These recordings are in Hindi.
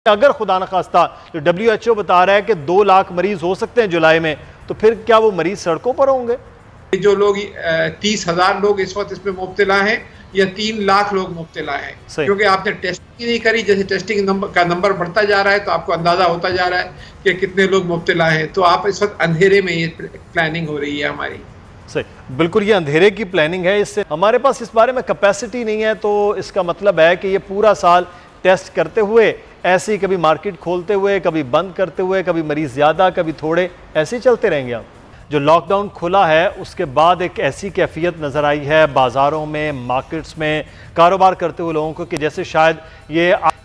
अगर खुदा न खास्ता जो WHO बता रहा है कि 2 लाख मरीज हो सकते हैं जुलाई में, तो फिर क्या वो मरीज सड़कों पर होंगे? जो लोग 30,000 लोग इस वक्त इसमें मुब्तला हैं या 3 लाख लोग मुब्तला हैं, क्योंकि आपने टेस्टिंग ही नहीं करी। जैसे टेस्टिंग का नंबर बढ़ता जा रहा है तो आपको अंदाजा होता जा रहा है कि कितने लोग मुब्तला हैं। तो आप इस वक्त अंधेरे में ये प्लानिंग हो रही है हमारी। सही, बिल्कुल ये अंधेरे की प्लानिंग है। इससे हमारे पास इस बारे में कैपेसिटी नहीं है, तो इसका मतलब है कि ये पूरा साल टेस्ट करते हुए ऐसे ही कभी मार्केट खोलते हुए, कभी बंद करते हुए, कभी मरीज ज़्यादा कभी थोड़े, ऐसे ही चलते रहेंगे। आप जो लॉकडाउन खुला है उसके बाद एक ऐसी कैफियत नज़र आई है बाज़ारों में, मार्केट्स में कारोबार करते हुए लोगों को कि जैसे शायद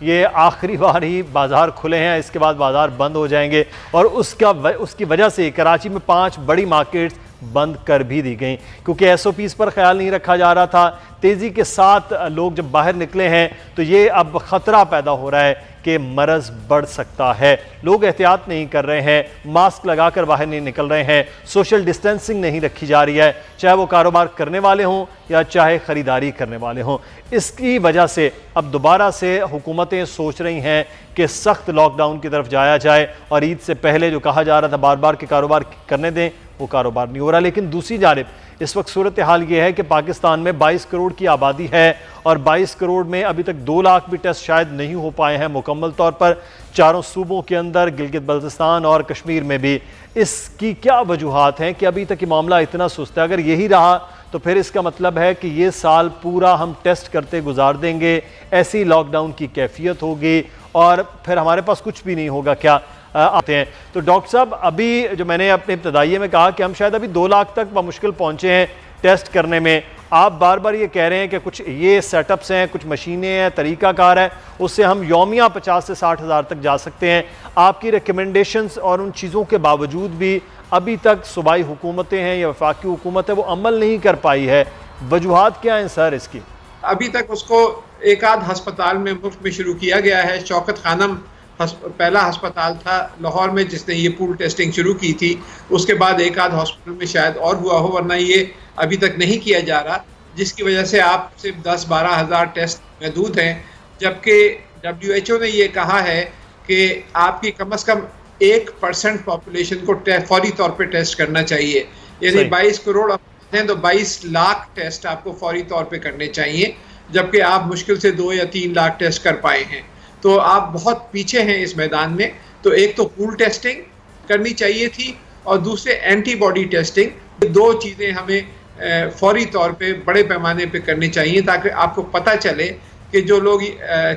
ये आखिरी बार ही बाज़ार खुले हैं, इसके बाद बाज़ार बंद हो जाएंगे। और उसकी वजह से कराची में 5 बड़ी मार्केट्स बंद कर भी दी गई, क्योंकि SOPs पर ख्याल नहीं रखा जा रहा था। तेज़ी के साथ लोग जब बाहर निकले हैं तो ये अब ख़तरा पैदा हो रहा है कि मरज़ बढ़ सकता है। लोग एहतियात नहीं कर रहे हैं, मास्क लगाकर बाहर नहीं निकल रहे हैं, सोशल डिस्टेंसिंग नहीं रखी जा रही है, चाहे वो कारोबार करने वाले हों या चाहे ख़रीदारी करने वाले हों। इसकी वजह से अब दोबारा से हुकूमतें सोच रही हैं कि सख्त लॉकडाउन की तरफ जाया जाए, और ईद से पहले जो कहा जा रहा था बार बार कि कारोबार करने दें, वो कारोबार नहीं हो रहा। लेकिन दूसरी जानिब इस वक्त सूरत हाल ये है कि पाकिस्तान में 22 करोड़ की आबादी है, और 22 करोड़ में अभी तक 2 लाख भी टेस्ट शायद नहीं हो पाए हैं मुकम्मल तौर पर, चारों सूबों के अंदर, गिलगित बल्तिस्तान और कश्मीर में भी। इसकी क्या वजूहात हैं कि अभी तक ये मामला इतना सुस्त है? अगर यही रहा तो फिर इसका मतलब है कि ये साल पूरा हम टेस्ट करते गुजार देंगे, ऐसी लॉकडाउन की कैफियत होगी और फिर हमारे पास कुछ भी नहीं होगा क्या? आते हैं तो डॉक्टर साहब, अभी जो मैंने अपने इब्तदाइये में कहा कि हम शायद अभी 2 लाख तक बमुश्किल पहुंचे हैं टेस्ट करने में, आप बार बार ये कह रहे हैं कि कुछ ये सेटअप्स हैं, कुछ मशीनें हैं, तरीक़ाकार है, उससे हम यौमिया 50 से 60 हज़ार तक जा सकते हैं। आपकी रिकमेंडेशंस और उन चीज़ों के बावजूद भी अभी तक सूबाई हुकूमतें हैं या वफाकी हुकूमत है वो अमल नहीं कर पाई है। वजूहात क्या हैं सर इसकी? अभी तक उसको एक आध हस्पताल में मुफ्त में शुरू किया गया है। शौकत खानम पहला अस्पताल था लाहौर में जिसने ये पूल टेस्टिंग शुरू की थी, उसके बाद एक आध हॉस्पिटल में शायद और हुआ हो, वरना ये अभी तक नहीं किया जा रहा, जिसकी वजह से आप सिर्फ 10-12 हज़ार टेस्ट महदूद हैं। जबकि WHO ने ये कहा है कि आपकी कम से कम 1% पॉपुलेशन को फौरी तौर पे टेस्ट करना चाहिए। यानी 22 करोड़ हैं तो 22 लाख टेस्ट आपको फौरी तौर पे करने चाहिए, जबकि आप मुश्किल से 2 या 3 लाख टेस्ट कर पाए हैं। तो आप बहुत पीछे हैं इस मैदान में। तो एक तो पूल टेस्टिंग करनी चाहिए थी और दूसरे एंटीबॉडी टेस्टिंग। 2 चीज़ें हमें फौरी तौर पे बड़े पैमाने पे करनी चाहिए ताकि आपको पता चले कि जो लोग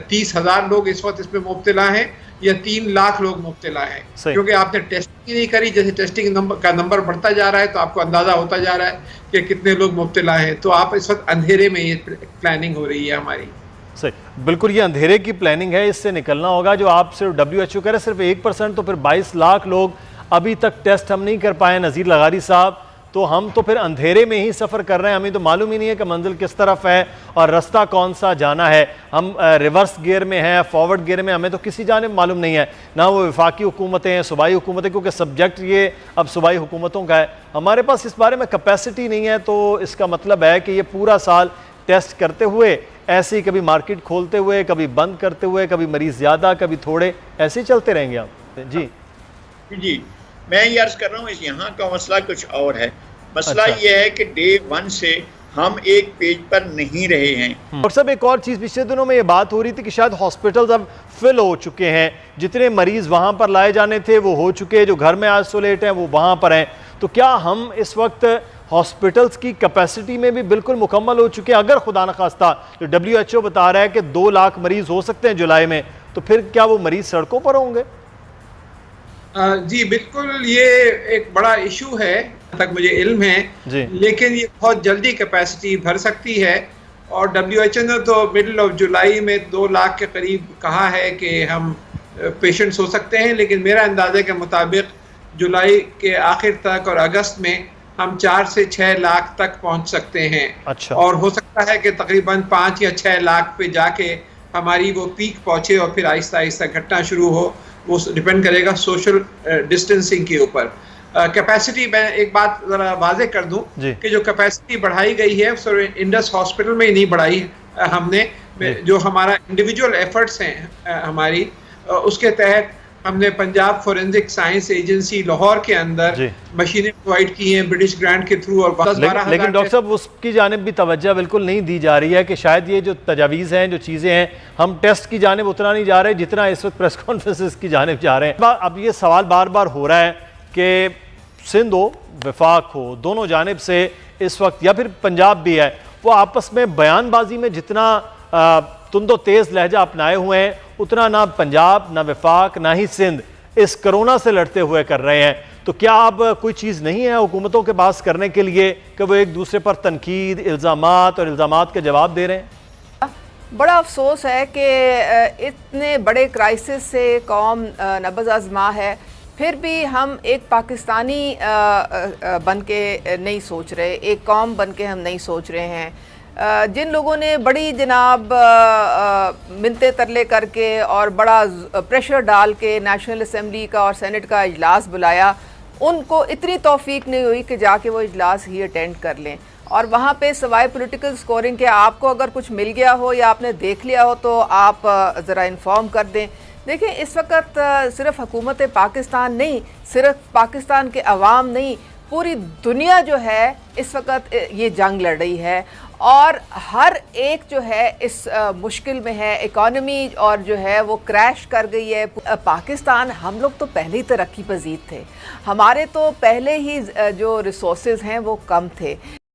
30,000 लोग इस वक्त इसमें मुब्तला हैं या 3 लाख लोग मुब्तला हैं, क्योंकि आपने टेस्टिंग ही नहीं करी। जैसे टेस्टिंग का नंबर बढ़ता जा रहा है तो आपको अंदाज़ा होता जा रहा है कि कितने लोग मुब्तला हैं। तो आप इस वक्त अंधेरे में ये प्लानिंग हो रही है हमारी। सही, बिल्कुल ये अंधेरे की प्लानिंग है, इससे निकलना होगा। जो आप सिर्फ WHO कह रहे सिर्फ 1%, तो फिर 22 लाख लोग अभी तक टेस्ट हम नहीं कर पाए नज़ीर लगारी साहब, तो हम तो फिर अंधेरे में ही सफ़र कर रहे हैं। हमें तो मालूम ही नहीं है कि मंजिल किस तरफ है और रास्ता कौन सा जाना है। हम रिवर्स गियर में हैं, फॉरवर्ड गियर में, हमें तो किसी जानिब मालूम नहीं है, ना वो वफाकी हुकूमतें हैं, सूबाई हुकूमतें, क्योंकि सब्जेक्ट ये अब सूबाई हुकूमतों का है। हमारे पास इस बारे में कैपेसिटी नहीं है, तो इसका मतलब है कि ये पूरा साल टेस्ट करते हुए ऐसे ही कभी मार्केट खोलते हुए, कभी बंद करते हुए, कभी मरीज ज़्यादा कभी थोड़े, ऐसे ही चलते रहेंगे आप? जी मैं ये अर्ज़ कर रहा हूँ, इस यहाँ का मसला कुछ और है। मसला ये है कि डे 1 से हम एक पेज पर नहीं रहे हैं। और सब एक और चीज़, पिछले दिनों में ये बात हो रही थी कि शायद हॉस्पिटल्स अब फिल हो चुके हैं, जितने मरीज़ वहाँ पर लाए जाने थे वो हो चुके, जो घर में आइसोलेट हैं वो वहाँ पर हैं। तो क्या हम इस वक्त हॉस्पिटल्स की कैपेसिटी में भी बिल्कुल मुकम्मल हो चुके हैं? अगर खुदा न खास्ता जो WHO बता रहा है कि 2 लाख मरीज हो सकते हैं जुलाई में, तो फिर क्या वो मरीज सड़कों पर होंगे? जी बिल्कुल, ये एक बड़ा इशू है तक मुझे इल्म है, लेकिन ये बहुत जल्दी कैपेसिटी भर सकती है। और WHO ने तो मिडल ऑफ जुलाई में 2 लाख के करीब कहा है कि हम पेशेंट्स हो सकते हैं, लेकिन मेरा अंदाजे के मुताबिक जुलाई के आखिर तक और अगस्त में हम 4 से 6 लाख तक पहुंच सकते हैं। अच्छा। और हो सकता है कि तकरीबन 5 या 6 लाख पे जाके हमारी वो पीक पहुंचे और फिर आहिस्ता आहिस्ता घटना शुरू हो। वो डिपेंड करेगा सोशल डिस्टेंसिंग के ऊपर। कैपेसिटी, मैं एक बात ज़रा वाज़ेह कर दूं कि जो कैपेसिटी बढ़ाई गई है सिर्फ इंडस हॉस्पिटल में ही नहीं बढ़ाई हमने, जो हमारा इंडिविजुअल एफर्ट्स हैं हमारी, उसके तहत हमने Punjab forensic science agency Lahore के अंदर मशीनें प्रोवाइड की हैं ब्रिटिश ग्रांट के थ्रू। और लेकिन डॉक्टर साहब उसकी जानिब भी तवज्जो बिल्कुल नहीं दी जा रही है कि शायद ये जो तजावीज़ हैं, जो चीज़ें हैं, हम टेस्ट की जानिब उतना नहीं जा रहे जितना इस वक्त प्रेस कॉन्फ्रेंसेस की जानिब जा रहे हैं। अब ये सवाल बार बार हो रहा है कि सिंध हो, वफाक हो, दोनों जानिब से इस वक्त, या फिर पंजाब भी है, वो आपस में बयानबाजी में जितना तुंदो तेज़ लहजा अपनाए हुए हैं, उतना ना पंजाब, ना वफाक, ना ही सिंध इस कोरोना से लड़ते हुए कर रहे हैं। तो क्या अब कोई चीज़ नहीं है हुकूमतों के पास करने के लिए कि वो एक दूसरे पर तनकीद, इल्ज़ामात और इल्ज़ामात के जवाब दे रहे हैं? बड़ा अफसोस है कि इतने बड़े क्राइसिस से कौम नब्ज़ आज़मा है, फिर भी हम एक पाकिस्तानी बन के नहीं सोच रहे, एक कौम बन के हम नहीं सोच रहे हैं। जिन लोगों ने बड़ी जनाब मिन्नतें तरले करके और बड़ा प्रेशर डाल के नेशनल असम्बली का और सेनेट का इजलास बुलाया, उनको इतनी तौफीक नहीं हुई कि जाके वो इजलास ही अटेंड कर लें। और वहाँ पे सवाए पॉलिटिकल स्कोरिंग के आपको अगर कुछ मिल गया हो या आपने देख लिया हो तो आप ज़रा इन्फॉर्म कर दें। देखिए, इस वक्त सिर्फ हुकूमत पाकिस्तान नहीं, सिर्फ पाकिस्तान के अवाम नहीं, पूरी दुनिया जो है इस वक्त ये जंग लड़ रही है और हर एक जो है इस मुश्किल में है। इकॉनमी और जो है वो क्रैश कर गई है। पाकिस्तान, हम लोग तो पहले ही तरक्की पजीर थे, हमारे तो पहले ही जो रिसोर्सेज हैं वो कम थे।